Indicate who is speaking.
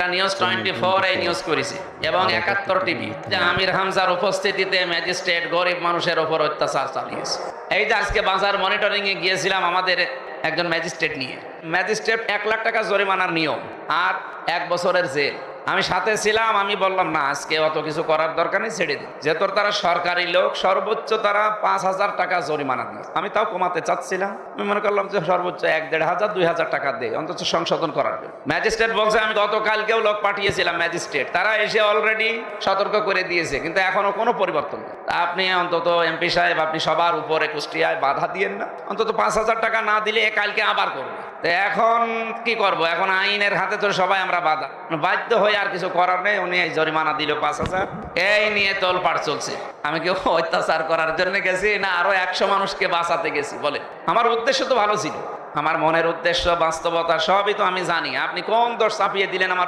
Speaker 1: এটা নিউজ 24 এই নিউজ করেছে এবং 71 টিভি যে আমির হামজার উপস্থিতিতে ম্যাজিস্ট্রেট গরিব মানুষের উপর অত্যাচার চালিয়েছে। এই যে আজকে বাজার মনিটরিং এ গিয়েছিলাম আমাদের একজন ম্যাজিস্ট্রেট নিয়ে, ম্যাজিস্ট্রেট 1 লাখ টাকা জরিমানার নিয়ম আর 1 বছরের জেল। আমি সাথে ছিলাম, আমি বললাম না আজকে অত কিছু করার দরকার নেই, ছেড়ে দিন। যেহেতু তারা সরকারি লোক, সর্বোচ্চ তারা 5,000 টাকা জরিমানা দিয়ে, আমি তাও কমাতে চাচ্ছিলাম। আমি মনে করলাম যে সর্বোচ্চ 1-1,500 2,000 টাকা দেয় অন্তত সংশোধন করার জন্য। ম্যাজিস্ট্রেট বলছে আমি গতকালকেও লোক পাঠিয়েছিলাম ম্যাজিস্ট্রেট, তারা এসে অলরেডি সতর্ক করে দিয়েছে, কিন্তু এখনো কোনো পরিবর্তন নেই। আপনি অন্তত এমপি সাহেব, আপনি সবার উপরে কুষ্টিয়ায় বাধা দিয়েন না, অন্তত 5,000 টাকা না দিলে কালকে আবার করবে। এখন কি করব? এখন আইনের হাতে তো সবাই আমরা বাধা, বাধ্য হয়ে আর কিছু করার নেই। উনি এই জরিমানা দিল 5,000, এই নিয়ে তোলপাড় চলছে। আমি কেউ অত্যাচার করার জন্য গেছি না আরো 100 মানুষকে বাঁচাতে গেছি? বলে আমার উদ্দেশ্য তো ভালো ছিল, আমার মনের উদ্দেশ্য বাস্তবতা সবই তো আমি জানি। আপনি কোন দোষ চাপিয়ে দিলেন আমার